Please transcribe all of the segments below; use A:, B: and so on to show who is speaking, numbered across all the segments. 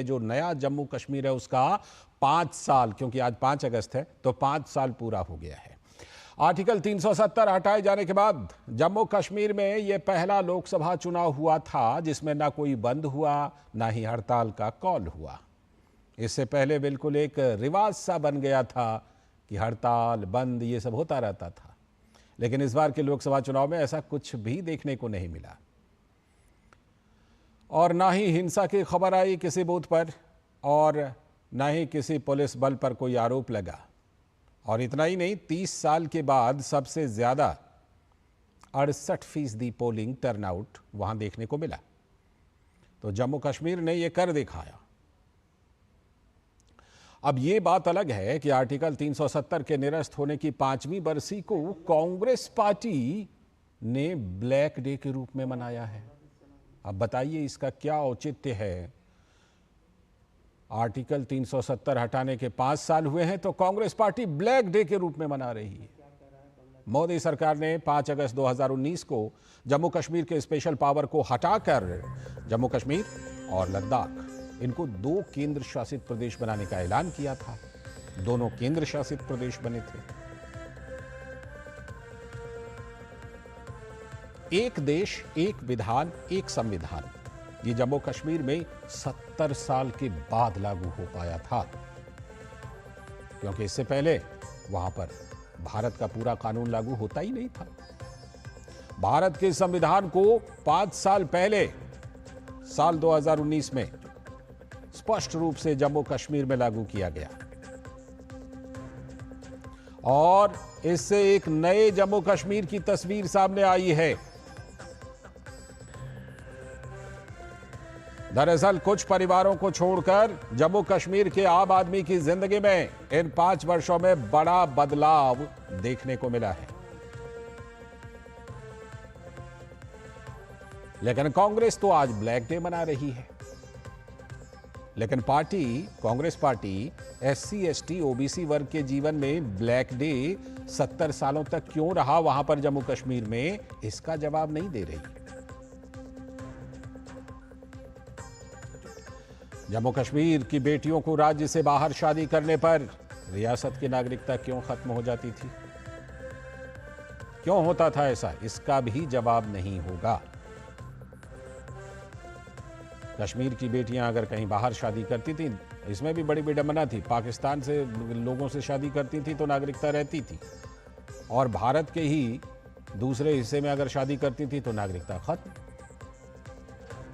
A: जो नया जम्मू कश्मीर है उसका 5 साल, क्योंकि आज 5 अगस्त है तो 5 साल पूरा हो गया है। आर्टिकल 370 हटाए जाने के बाद जम्मू कश्मीर में यह पहला लोकसभा चुनाव हुआ था जिसमें ना कोई बंद हुआ ना ही हड़ताल का कॉल हुआ। इससे पहले बिल्कुल एक रिवाज सा बन गया था कि हड़ताल बंद ये सब होता रहता था, लेकिन इस बार के लोकसभा चुनाव में ऐसा कुछ भी देखने को नहीं मिला और ना ही हिंसा की खबर आई किसी बूथ पर और ना ही किसी पुलिस बल पर कोई आरोप लगा। और इतना ही नहीं, 30 साल के बाद सबसे ज्यादा 68% पोलिंग टर्नआउट वहां देखने को मिला। तो जम्मू कश्मीर ने यह कर दिखाया। अब यह बात अलग है कि आर्टिकल 370 के निरस्त होने की 5वीं बरसी को कांग्रेस पार्टी ने ब्लैक डे के रूप में मनाया है। अब बताइए इसका क्या औचित्य है। आर्टिकल 370 हटाने के 5 साल हुए हैं तो कांग्रेस पार्टी ब्लैक डे के रूप में मना रही है। मोदी सरकार ने 5 अगस्त 2019 को जम्मू कश्मीर के स्पेशल पावर को हटाकर जम्मू कश्मीर और लद्दाख इनको 2 केंद्र शासित प्रदेश बनाने का ऐलान किया था। दोनों केंद्र शासित प्रदेश बने थे। एक देश, एक विधान, एक संविधान, ये जम्मू कश्मीर में 70 साल के बाद लागू हो पाया था, क्योंकि इससे पहले वहां पर भारत का पूरा कानून लागू होता ही नहीं था। भारत के संविधान को 5 साल पहले साल 2019 में स्पष्ट रूप से जम्मू कश्मीर में लागू किया गया और इससे एक नए जम्मू कश्मीर की तस्वीर सामने आई है। दरअसल कुछ परिवारों को छोड़कर जम्मू कश्मीर के आम आदमी की जिंदगी में इन 5 वर्षों में बड़ा बदलाव देखने को मिला है। लेकिन कांग्रेस तो आज ब्लैक डे मना रही है। लेकिन Congress party SC, ST, OBC वर्ग के जीवन में ब्लैक डे 70 सालों तक क्यों रहा वहां पर जम्मू कश्मीर में, इसका जवाब नहीं दे रही। जम्मू कश्मीर की बेटियों को राज्य से बाहर शादी करने पर रियासत की नागरिकता क्यों खत्म हो जाती थी, क्यों होता था ऐसा, इसका भी जवाब नहीं होगा। कश्मीर की बेटियां अगर कहीं बाहर शादी करती थी, इसमें भी बड़ी विडंबना थी। पाकिस्तान से लोगों से शादी करती थी तो नागरिकता रहती थी, और भारत के ही दूसरे हिस्से में अगर शादी करती थी तो नागरिकता खत्म।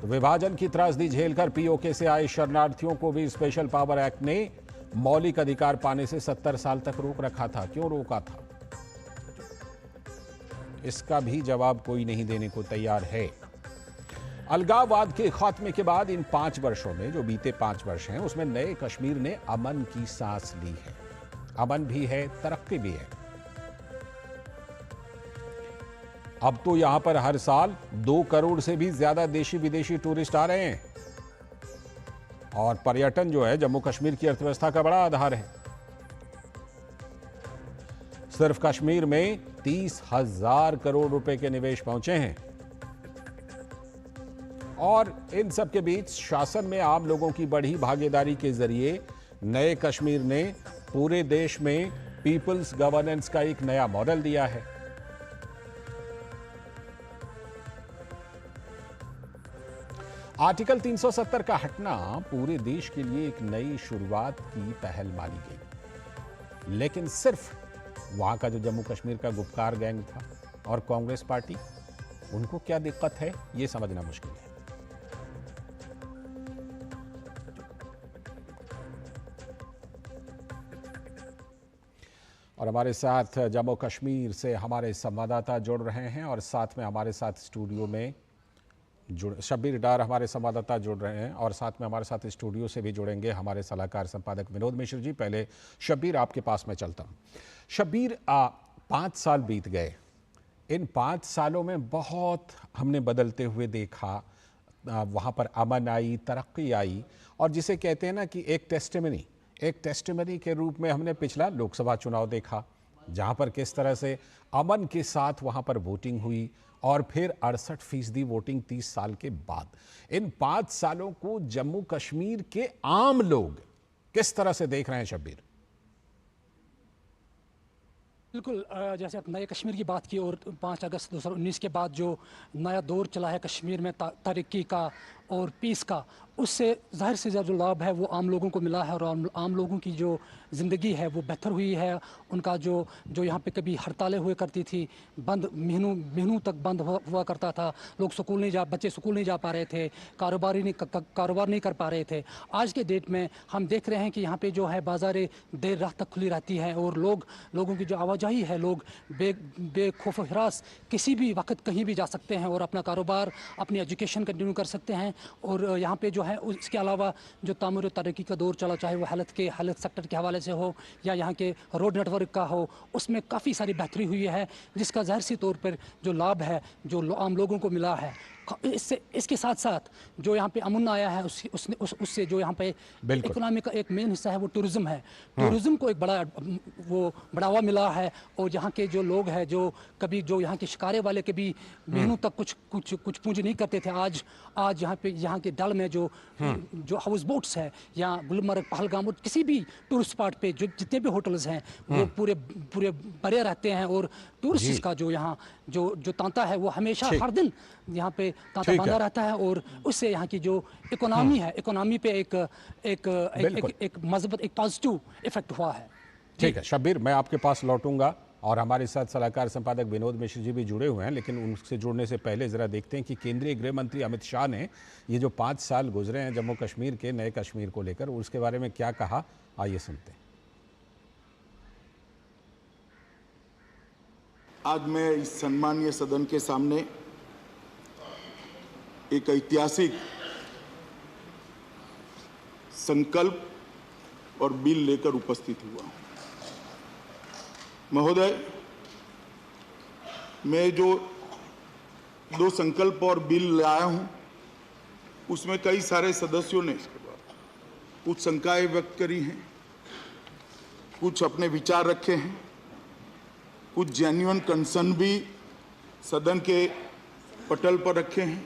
A: तो विभाजन की त्रासदी झेलकर POK से आए शरणार्थियों को भी स्पेशल पावर एक्ट ने मौलिक अधिकार पाने से 70 साल तक रोक रखा था। क्यों रोका था, इसका भी जवाब कोई नहीं देने को तैयार है। अलगाववाद के खात्मे के बाद इन 5 वर्षों में, जो बीते 5 वर्ष हैं, उसमें नए कश्मीर ने अमन की सांस ली है। अमन भी है, तरक्की भी है। अब तो यहां पर हर साल 2 करोड़ से भी ज्यादा देशी विदेशी टूरिस्ट आ रहे हैं और पर्यटन जो है जम्मू कश्मीर की अर्थव्यवस्था का बड़ा आधार है। सिर्फ कश्मीर में 30,000 करोड़ रुपए के निवेश पहुंचे हैं और इन सब के बीच शासन में आम लोगों की बढ़ी भागीदारी के जरिए नए कश्मीर ने पूरे देश में पीपल्स गवर्नेंस का एक नया मॉडल दिया है। आर्टिकल 370 का हटना पूरे देश के लिए एक नई शुरुआत की पहल मानी गई, लेकिन सिर्फ वहां का जो जम्मू कश्मीर का गुपकार गैंग था और कांग्रेस पार्टी, उनको क्या दिक्कत है यह समझना मुश्किल है। और हमारे साथ जम्मू कश्मीर से हमारे संवाददाता जुड़ रहे हैं और साथ में हमारे साथ स्टूडियो में शब्बीर डार हमारे संवाददाता जुड़ रहे हैं और साथ में हमारे साथ स्टूडियो से भी जुड़ेंगे हमारे सलाहकार संपादक विनोद मिश्र जी। पहले शब्बीर आपके पास में चलता हूं। शब्बीर, 5 साल बीत गए। इन 5 सालों में बहुत हमने बदलते हुए देखा। वहां पर अमन आई, तरक्की आई और जिसे कहते हैं ना कि एक टेस्टिमनी के रूप में हमने पिछला लोकसभा चुनाव देखा, जहां पर किस तरह से अमन के साथ वहां पर वोटिंग हुई और फिर 68% वोटिंग 30 साल के बाद। इन 5 सालों को जम्मू कश्मीर के आम लोग किस तरह से देख रहे हैं शब्बीर?
B: बिल्कुल, जैसे आप नए कश्मीर की बात की और 5 अगस्त 2019 के बाद जो नया दौर चला है कश्मीर में तरक्की का और पीस का, उससे ज़ाहिर से ज़्यादा जो लाभ है वो आम लोगों को मिला है और आम लोगों की जो ज़िंदगी है वो बेहतर हुई है। उनका जो यहाँ पे कभी हड़तालें हुए करती थी, बंद महीनों तक बंद हुआ करता था, लोग बच्चे स्कूल नहीं जा पा रहे थे, कारोबार नहीं कर पा रहे थे। आज के डेट में हम देख रहे हैं कि यहाँ पे जो है बाज़ारें देर रात तक खुली रहती हैं और लोगों की जो आवाजाही है, लोग बेखौफ हिरास किसी भी वक्त कहीं भी जा सकते हैं और अपना कारोबार, अपनी एजुकेशन कंटिन्यू कर सकते हैं। और यहाँ पे जो है इसके अलावा जो तामीर तरक्की का दौर चला, चाहे वो हेल्थ सेक्टर के हवाले से हो या यहाँ के रोड नेटवर्क का हो, उसमें काफ़ी सारी बेहतरी हुई है, जिसका ज़ाहिर सी तौर पर जो लाभ है जो आम लोगों को मिला है। इसके साथ साथ जो यहाँ पे अमन आया है उससे जो यहाँ पे इकोनॉमी का एक मेन हिस्सा है वो टूरिज्म है। टूरिज्म को एक बड़ा वो बढ़ावा मिला है और यहाँ के जो लोग हैं जो कभी जो यहाँ के शिकारे वाले कभी महीनों तक कुछ पूंजी नहीं करते थे, आज यहाँ के डल में जो हाउस बोट्स है या गुलमर्ग, पहलगाम, किसी भी टूरिस्ट स्पॉट पे जो जितने भी होटल्स हैं वो पूरे भरे रहते हैं और टूरिस्ट का जो यहाँ जो तांता है वो हमेशा हर दिन यहाँ पे तांता बांधा रहता है और उससे यहाँ की जो इकोनॉमी है, इकोनॉमी पे एक मजबूत, एक पॉजिटिव इफेक्ट हुआ है।
A: ठीक है शब्बीर, मैं आपके पास लौटूंगा और हमारे साथ सलाहकार संपादक विनोद मिश्र जी भी जुड़े हुए हैं, लेकिन उनसे जुड़ने से पहले ज़रा देखते हैं कि केंद्रीय गृह मंत्री अमित शाह ने ये जो 5 साल गुजरे हैं जम्मू कश्मीर के, नए कश्मीर को लेकर, उसके बारे में क्या कहा, आइए सुनते हैं।
C: आज मैं इस सम्मानीय सदन के सामने एक ऐतिहासिक संकल्प और बिल लेकर उपस्थित हुआ हूं। महोदय, मैं जो 2 संकल्प और बिल लाया हूं उसमें कई सारे सदस्यों ने कुछ शंकाएं व्यक्त करी हैं, कुछ अपने विचार रखे हैं, कुछ जेन्युइन कंसर्न भी सदन के पटल पर रखे हैं,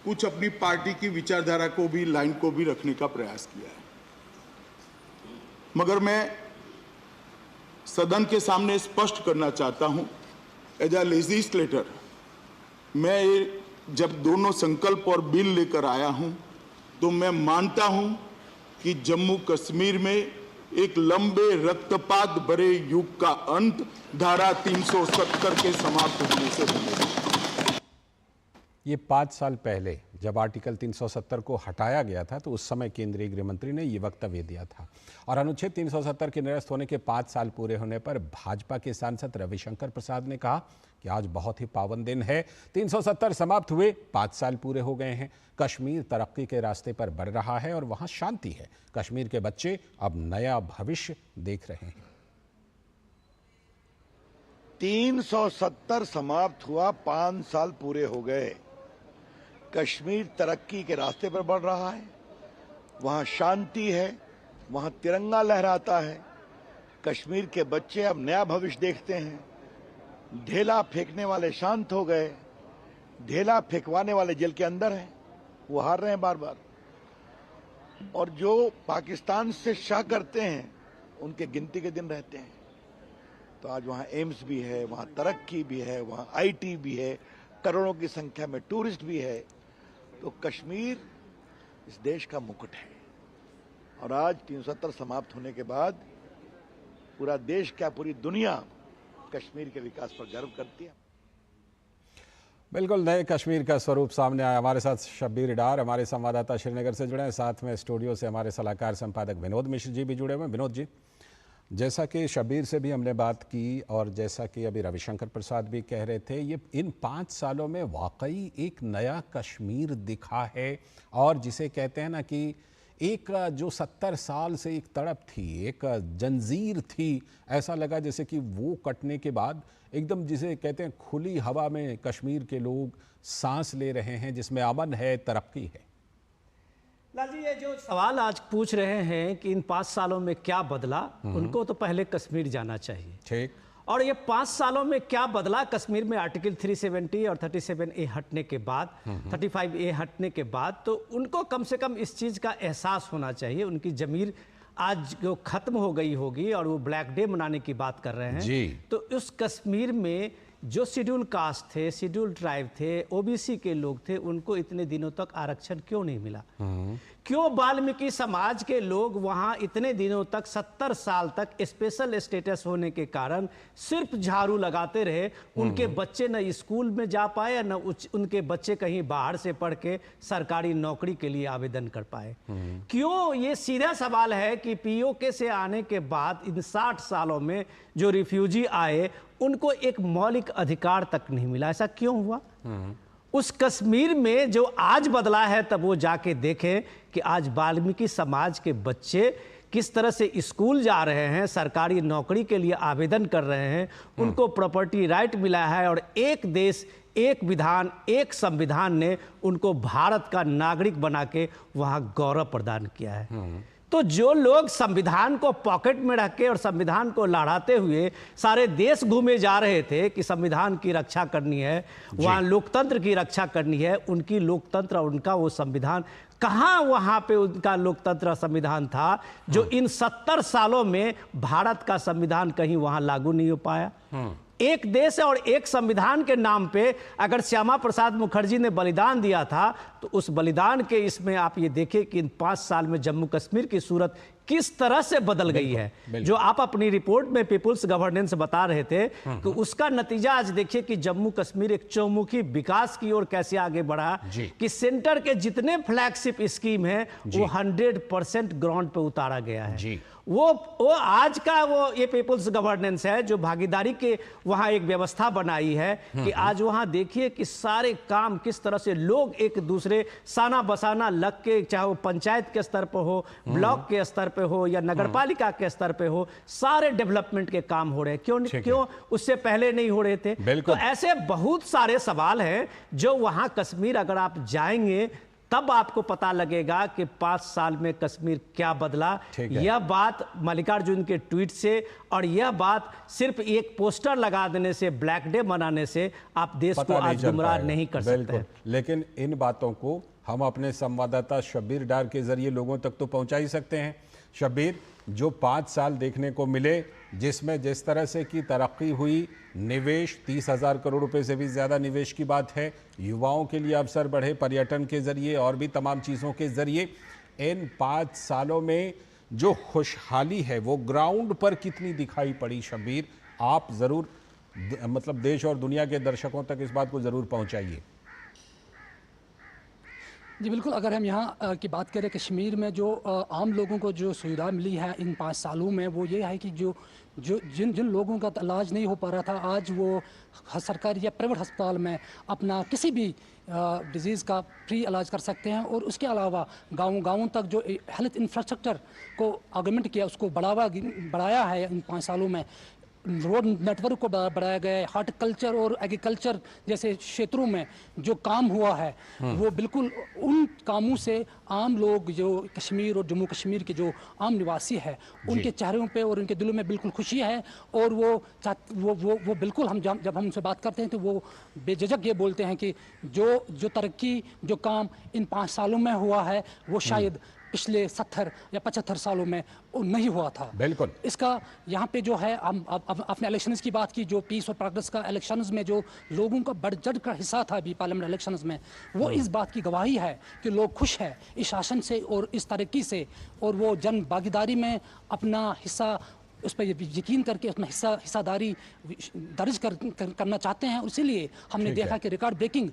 C: कुछ अपनी पार्टी की विचारधारा को भी, लाइन को भी रखने का प्रयास किया है। मगर मैं सदन के सामने स्पष्ट करना चाहता हूं, एज अ लेजिस्लेटर, मैं जब दोनों संकल्प और बिल लेकर आया हूं तो मैं मानता हूं कि जम्मू कश्मीर में एक लंबे रक्तपात भरे युग का अंत धारा 370 के समाप्त होने से बनेगा।
A: ये 5 साल पहले जब आर्टिकल 370 को हटाया गया था तो उस समय केंद्रीय गृह मंत्री ने ये वक्तव्य दिया था और अनुच्छेद 370 के निरस्त होने के 5 साल पूरे होने पर भाजपा के सांसद रविशंकर प्रसाद ने कहा कि आज बहुत ही पावन दिन है, 370 समाप्त हुए, 5 साल पूरे हो गए हैं, कश्मीर तरक्की के रास्ते पर बढ़ रहा है और वहां शांति है, कश्मीर के बच्चे अब नया भविष्य देख रहे हैं।
D: 370 समाप्त हुआ, 5 साल पूरे हो गए, कश्मीर तरक्की के रास्ते पर बढ़ रहा है, वहां शांति है, वहां तिरंगा लहराता है, कश्मीर के बच्चे अब नया भविष्य देखते हैं, ढेला फेंकने वाले शांत हो गए, ढेला फेंकवाने वाले जेल के अंदर हैं, वो हार रहे हैं बार बार, और जो पाकिस्तान से शाह करते हैं उनके गिनती के दिन रहते हैं। तो आज वहाँ एम्स भी है, वहाँ तरक्की भी है, वहाँ आईटी भी है, करोड़ों की संख्या में टूरिस्ट भी है। तो कश्मीर इस देश का मुकुट है और आज 370 समाप्त होने के बाद पूरा देश, क्या पूरी दुनिया कश्मीर के विकास पर गर्व करती है।
A: बिल्कुल नए कश्मीर का स्वरूप सामने आया। हमारे साथ शब्बीर डार हमारे संवाददाता श्रीनगर से जुड़े हैं, साथ में स्टूडियो से हमारे सलाहकार संपादक विनोद मिश्र जी भी जुड़े हुए हैं। विनोद जी, जैसा कि शब्बीर से भी हमने बात की और जैसा कि अभी रविशंकर प्रसाद भी कह रहे थे, ये इन 5 सालों में वाकई एक नया कश्मीर दिखा है और जिसे कहते हैं ना कि एक जो 70 साल से एक तड़प थी, एक जंजीर थी, ऐसा लगा जैसे कि वो कटने के बाद एकदम जिसे कहते हैं खुली हवा में कश्मीर के लोग सांस ले रहे हैं, जिसमें अमन है, तरक्की है।
E: लाल जी, ये जो सवाल आज पूछ रहे हैं कि इन 5 सालों में क्या बदला, उनको तो पहले कश्मीर जाना चाहिए।
A: ठीक।
E: और ये 5 सालों में क्या बदला कश्मीर में आर्टिकल 370 और 37A हटने के बाद, 35A हटने के बाद, तो उनको कम से कम इस चीज़ का एहसास होना चाहिए। उनकी ज़मीर आज जो खत्म हो गई होगी और वो ब्लैक डे मनाने की बात कर रहे हैं
A: जी।
E: तो उस कश्मीर में जो शेड्यूल कास्ट थे, शेड्यूल ट्राइब थे, ओबीसी के लोग थे, उनको इतने दिनों तक आरक्षण क्यों नहीं मिला? क्यों वाल्मीकि समाज के लोग वहां इतने दिनों तक 70 साल तक स्पेशल स्टेटस होने के कारण सिर्फ झाड़ू लगाते रहे? उनके बच्चे न स्कूल में जा पाए, न उनके बच्चे कहीं बाहर से पढ़ के सरकारी नौकरी के लिए आवेदन कर पाए। क्यों? ये सीधा सवाल है कि पीओके से आने के बाद इन 60 सालों में जो रिफ्यूजी आए उनको एक मौलिक अधिकार तक नहीं मिला। ऐसा क्यों हुआ? उस कश्मीर में जो आज बदला है, तब वो जाके देखें कि आज वाल्मीकि समाज के बच्चे किस तरह से स्कूल जा रहे हैं, सरकारी नौकरी के लिए आवेदन कर रहे हैं, उनको प्रॉपर्टी राइट मिला है और एक देश एक विधान एक संविधान ने उनको भारत का नागरिक बना के वहाँ गौरव प्रदान किया है। तो जो लोग संविधान को पॉकेट में रख के और संविधान को लहराते हुए सारे देश घूमे जा रहे थे कि संविधान की रक्षा करनी है, वहाँ लोकतंत्र की रक्षा करनी है, उनकी लोकतंत्र और उनका वो संविधान कहाँ वहाँ पे उनका लोकतंत्र संविधान था जो इन 70 सालों में भारत का संविधान कहीं वहाँ लागू नहीं हो पाया? एक देश और एक संविधान के नाम पे अगर श्यामा प्रसाद मुखर्जी ने बलिदान दिया था तो उस बलिदान के इसमें आप ये देखें कि इन 5 साल में जम्मू कश्मीर की सूरत किस तरह से बदल गई है। जो आप अपनी रिपोर्ट में पीपुल्स गवर्नेंस बता रहे थे कि उसका नतीजा आज देखिए कि जम्मू कश्मीर एक चौमुखी विकास की ओर कैसे आगे बढ़ा कि सेंटर के जितने फ्लैगशिप स्कीम है वो 100% ग्राउंड पे उतारा गया है। वो आज का वो ये पीपुल्स गवर्नेंस है जो भागीदारी के वहां एक व्यवस्था बनाई है कि आज वहां देखिए कि सारे काम किस तरह से लोग एक दूसरे साना बसाना लग के, चाहे वो पंचायत के स्तर पर हो, ब्लॉक के स्तर पे हो या नगरपालिका के स्तर पे हो, सारे डेवलपमेंट के काम हो रहे हैं। क्यों उससे पहले नहीं हो रहे थे? तो ऐसे बहुत सारे सवाल हैं जो वहां कश्मीर अगर आप जाएंगे तब आपको पता लगेगा कि 5 साल में कश्मीर क्या बदला। यह बात मल्लिकार्जुन के ट्वीट से और यह बात सिर्फ एक पोस्टर लगा देने से, ब्लैक डे मनाने से आप देश को आज गुमराह नहीं कर सकते।
A: लेकिन इन बातों को हम अपने संवाददाता शब्बीर डार के जरिए लोगों तक तो पहुंचा ही सकते हैं। शब्बीर, जो 5 साल देखने को मिले जिसमें जिस तरह से की तरक्की हुई, निवेश 30,000 करोड़ रुपए से भी ज़्यादा निवेश की बात है, युवाओं के लिए अवसर बढ़े पर्यटन के जरिए और भी तमाम चीज़ों के जरिए, इन 5 सालों में जो खुशहाली है वो ग्राउंड पर कितनी दिखाई पड़ी? शब्बीर, आप ज़रूर मतलब देश और दुनिया के दर्शकों तक इस बात को ज़रूर पहुँचाइए।
B: जी बिल्कुल, अगर हम यहाँ की बात करें कश्मीर में जो आम लोगों को जो सुविधा मिली है इन 5 सालों में, वो ये है कि जो जिन लोगों का इलाज नहीं हो पा रहा था, आज वो सरकारी या प्राइवेट अस्पताल में अपना किसी भी डिजीज़ का फ्री इलाज कर सकते हैं। और उसके अलावा गाँव तक जो हेल्थ इंफ्रास्ट्रक्चर को ऑगमेंट किया, उसको बढ़ाया है इन 5 सालों में। रोड नेटवर्क को बढ़ाया गया है, हॉर्टिकल्चर और एग्रीकल्चर जैसे क्षेत्रों में जो काम हुआ है वो बिल्कुल उन कामों से आम लोग जो कश्मीर और जम्मू कश्मीर के जो आम निवासी है उनके चेहरों पे और उनके दिलों में बिल्कुल खुशी है। और वो बिल्कुल हम जब हम उनसे बात करते हैं तो वो बेझिझक ये बोलते हैं कि जो तरक्की जो काम इन 5 सालों में हुआ है वो शायद पिछले 70 या 75 सालों में नहीं हुआ था।
A: बिल्कुल।
B: इसका यहाँ पे जो है हम अपने इलेक्शंस की बात की, जो पीस और प्रोग्रेस का इलेक्शंस में जो लोगों का बढ़ चढ़ का हिस्सा था अभी पार्लियामेंट इलेक्शंस में, वो इस बात की गवाही है कि लोग खुश हैं इस शासन से और इस तरक्की से, और वो जन भागीदारी में अपना हिस्सा उस पर यकीन करके अपना हिस्सादारी दर्ज करना चाहते हैं। इसीलिए हमने देखा कि रिकॉर्ड ब्रेकिंग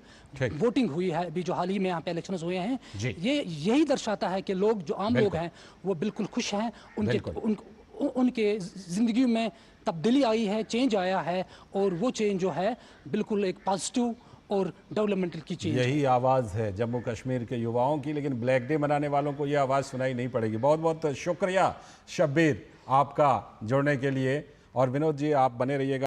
B: वोटिंग हुई है अभी जो हाल ही में यहाँ पे इलेक्शंस हुए हैं। ये यही दर्शाता है कि लोग जो आम लोग हैं वो बिल्कुल खुश हैं, उनके ज़िंदगी में तब्दीली आई है, चेंज आया है, और वो चेंज जो है बिल्कुल एक पॉजिटिव और डेवलपमेंटल की चीज़।
A: यही आवाज़ है जम्मू कश्मीर के युवाओं की, लेकिन ब्लैक डे मनाने वालों को यह आवाज़ सुनाई नहीं पड़ेगी। बहुत बहुत शुक्रिया शब्बीर आपका जुड़ने के लिए, और विनोद जी आप बने रहिएगा।